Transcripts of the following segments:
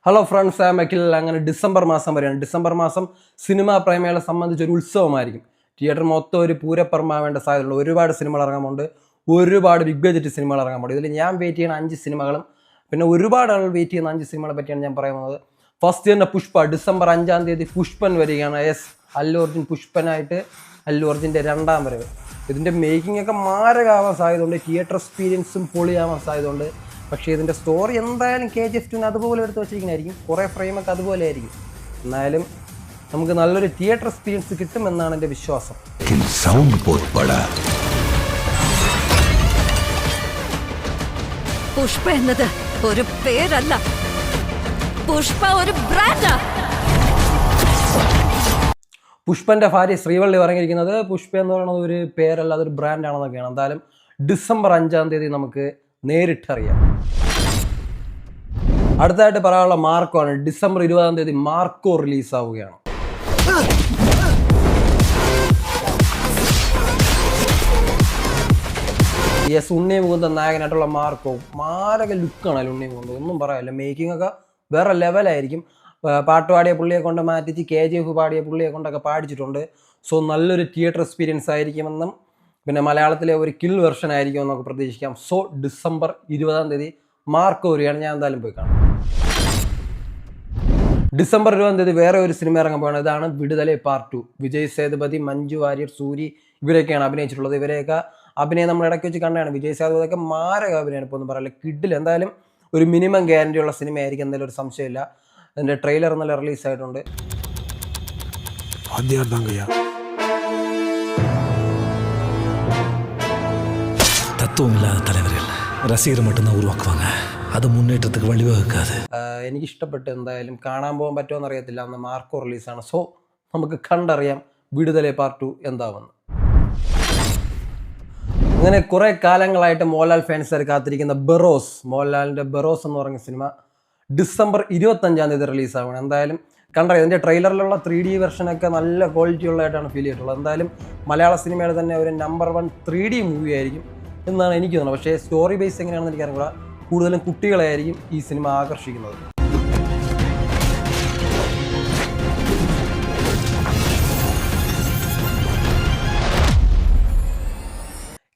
Hello friends, I am Akhil. അങ്ങനെ December മാസം വരെയാണ്. ഡിസംബർ മാസം സിനിമാ പ്രേമികളെ സംബന്ധിച്ച് ഒരു ഉത്സവമായിരിക്കും. തിയേറ്റർ മൊത്തം ഒരു പൂരപ്പുറമാവേണ്ട സാധ്യതയുണ്ട്. ഒരുപാട് സിനിമകൾ ഇറങ്ങാമുണ്ട്, ഒരുപാട് ബിഗ് ബഡ്ജറ്റ് സിനിമകൾ ഇറങ്ങാമുണ്ട്. ഇതിൽ ഞാൻ വെയിറ്റ് ചെയ്യുന്ന 5 സിനിമകളും പിന്നെ ഒരുപാട് ആളുകൾ വെയിറ്റ് ചെയ്യുന്ന 5 സിനിമകളെ പറ്റിയാണ് ഞാൻ പറയുന്നത്. ഫസ്റ്റ് തന്നെ പുഷ്പ. ഡിസംബർ 5-ാം തീയതി പുഷ്പൻ വരികയാണ്. അല്ലു അർജുൻ പുഷ്പനായിട്ട് അല്ലു അർജുൻ്റെ 2ാം വരവ്. ഇതിൻ്റെ മേക്കിംഗ് ഒക്കെ മാരകമാവാൻ സാധ്യതയുണ്ട്. തിയേറ്റർ എക്സ്പീരിയൻസും പൊളിയാവാൻ സാധ്യതയുണ്ട്. പക്ഷേ ഇതിൻ്റെ സ്റ്റോറി എന്തായാലും KGF 2 അതുപോലെ എടുത്ത് വെച്ചിരിക്കുന്നതായിരിക്കും. കുറേ ഫ്രെയിമൊക്കെ അതുപോലെ ആയിരിക്കും. എന്നാലും നമുക്ക് നല്ലൊരു തിയേറ്റർ എക്സ്പീരിയൻസ് കിട്ടുമെന്നാണ് എൻ്റെ വിശ്വാസം. പുഷ്പ എന്നത് ഒരു പേരല്ല, പുഷ്പ ഒരു ബ്രാൻഡാ. പുഷ്പന്റെ ഭാര്യ ശ്രീവള്ളി പറഞ്ഞിരിക്കുന്നത് പുഷ്പ എന്ന് പറയുന്നത് ഒരു പേരല്ല, അതൊരു ബ്രാൻഡാണെന്നൊക്കെയാണ്. എന്തായാലും ഡിസംബർ 5-ാം തീയതി നമുക്ക് നേരിട്ടറിയാം. അടുത്തതായിട്ട് പറയാനുള്ള മാർക്കോ ആണ്. ഡിസംബർ 20-ാം തീയതി മാർക്കോ റിലീസാവുകയാണ്. ഉണ്ണി മുകുന്ദൻ നായകനായിട്ടുള്ള മാർക്കോ മാരക ലുക്കാണ്. ഉണ്ണി മുകുന്ദൻ ഒന്നും പറയാനില്ല. മേക്കിംഗ് ഒക്കെ വേറെ ലെവലായിരിക്കും. പാട്ട് പാടിയ പുള്ളിയെ കൊണ്ട് മാറ്റിച്ച് KGF പാടിയ പുള്ളിയെ കൊണ്ടൊക്കെ പാടിച്ചിട്ടുണ്ട്. സോ നല്ലൊരു തിയേറ്റർ എക്സ്പീരിയൻസ് ആയിരിക്കുമെന്നും പിന്നെ മലയാളത്തിലെ ഒരു കിൽ വെർഷൻ ആയിരിക്കും എന്നൊക്കെ പ്രതീക്ഷിക്കാം. സോ ഡിസംബർ 20-ാം തീയതി മാർക്കോ വരികയാണ്. ഞാൻ എന്തായാലും പോയി കാണാം. ഡിസംബർ 20-ാം തീയതി വേറെ ഒരു സിനിമ ഇറങ്ങാൻ പോകണം. ഇതാണ് വിടുതലെ പാർട്ട് 2. വിജയ് സേതുപതി, മഞ്ജു വാര്യർ, സൂരി ഇവരൊക്കെയാണ് അഭിനയിച്ചിട്ടുള്ളത്. ഇവരെയൊക്കെ അഭിനയം നമ്മൾ ഇടയ്ക്ക് വെച്ച് കണ്ടാണ്. വിജയ് സേതുപതിയൊക്കെ മാരക അഭിനയമാണ്. ഇപ്പോൾ ഒന്നും പറയില്ല, കിഡിൽ. എന്തായാലും ഒരു മിനിമം ഗ്യാരണ്ടി ഉള്ള സിനിമ ആയിരിക്കും, എന്തായാലും ഒരു സംശയമില്ല. അതിൻ്റെ ട്രെയിലർ നല്ല റിലീസായിട്ടുണ്ട്. தத்துவமில்லாத தலைவர்கள் ரசிகர் மட்டும்தான் உருவாக்குவாங்க. அது முன்னேற்றத்துக்கு வழிவகுக்காது. എനിക്ക് ഇഷ്ടപ്പെട്ട്. എന്തായാലും കാണാൻ പോകാൻ പറ്റുമോ അറിയത്തില്ല. അന്ന് മാർക്കോ റിലീസാണ്. സോ നമുക്ക് കണ്ടറിയാം വിടുതലെ പാർട്ട് 2 എന്താവുമെന്ന്. അങ്ങനെ കുറേ കാലങ്ങളായിട്ട് മോഹൻലാൽ ഫാൻസുകാർ കാത്തിരിക്കുന്ന ബെറോസ്, മോഹൻലാലിൻ്റെ ബെറോസ് എന്ന് പറഞ്ഞ സിനിമ ഡിസംബർ 25-ാം തീയതി റിലീസാവണം. എന്തായാലും കണ്ടറിയാം. ഇതിൻ്റെ ട്രെയിലറിലുള്ള 3D വെർഷനൊക്കെ നല്ല ക്വാളിറ്റി ഉള്ളതായിട്ടാണ് ഫീൽ ചെയ്തിട്ടുള്ളത്. എന്തായാലും മലയാള സിനിമയുടെ തന്നെ ഒരു നമ്പർ 1 3D മൂവി ആയിരിക്കും എന്നാണ് എനിക്ക് തോന്നുന്നത്. പക്ഷേ സ്റ്റോറി ബേസ് എങ്ങനെയാണെന്ന് എനിക്കറിയില്ല. കൂടുതലും കുട്ടികളെയായിരിക്കും ഈ സിനിമ ആകർഷിക്കുന്നത്.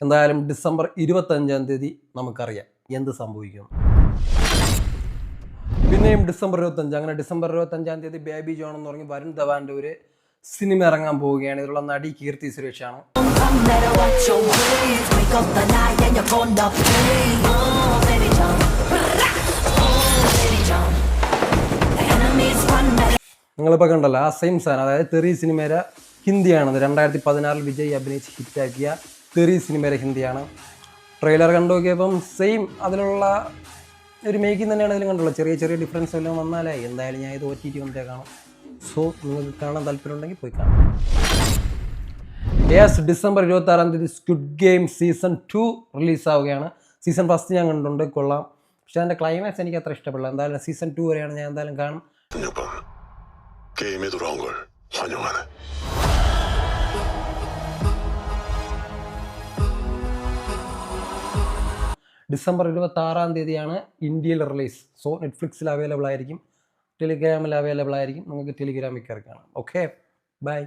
എന്തായാലും ഡിസംബർ 25-ാം തീയതി നമുക്കറിയാം എന്ത് സംഭവിക്കും. പിന്നെയും ഡിസംബർ 25. അങ്ങനെ ഡിസംബർ 25-ാം തീയതി ബേബി ജോൺ എന്ന് പറഞ്ഞ് വരുൺ ധവാന്റെ ഒരു സിനിമ ഇറങ്ങാൻ പോവുകയാണ്. ഇതിലുള്ള നടി കീർത്തി സുരേഷാണ്. നിങ്ങളിപ്പോൾ കണ്ടല്ലോ ആ സെയിം സാധനം. അതായത് തെറി സിനിമയുടെ ഹിന്ദിയാണത്. 2016 വിജയ് അഭിനയിച്ച് ഹിറ്റാക്കിയ തെറി സിനിമയുടെ ഹിന്ദിയാണ്. ട്രെയിലർ കണ്ടു നോക്കിയപ്പം സെയിം അതിലുള്ള ഒരു മേക്കിംഗ് തന്നെയാണ് ഇതിലും കണ്ടുള്ളത്. ചെറിയ ചെറിയ ഡിഫറൻസ് എല്ലാം വന്നാലായി. എന്തായാലും ഞാൻ ഇത് OTT വന്നിട്ടേ കാണും. സോ നിങ്ങൾക്ക് കാണാൻ താല്പര്യമുണ്ടെങ്കിൽ പോയി കാണാം. ഡിസംബർ 26-ാം തീയതി സ്ക്വിഡ് ഗെയിം സീസൺ 2 റിലീസാവുകയാണ്. സീസൺ 1 ഞാൻ കണ്ടിട്ടുണ്ട്, കൊള്ളാം. പക്ഷെ അതിൻ്റെ ക്ലൈമാക്സ് എനിക്ക് അത്ര ഇഷ്ടപ്പെടില്ല. എന്തായാലും സീസൺ 2 വരെയാണ്. ഞാൻ എന്തായാലും കാണും. ഡിസംബർ 26-ാം തീയതിയാണ് ഇന്ത്യയിൽ റിലീസ്. സോ നെറ്റ്ഫ്ലിക്സിൽ അവൈലബിൾ ആയിരിക്കും, ടെലിഗ്രാമിൽ അവൈലബിൾ ആയിരിക്കും. നിങ്ങൾക്ക് ടെലിഗ്രാമിൽ കയറി കാണാം. Okay, by.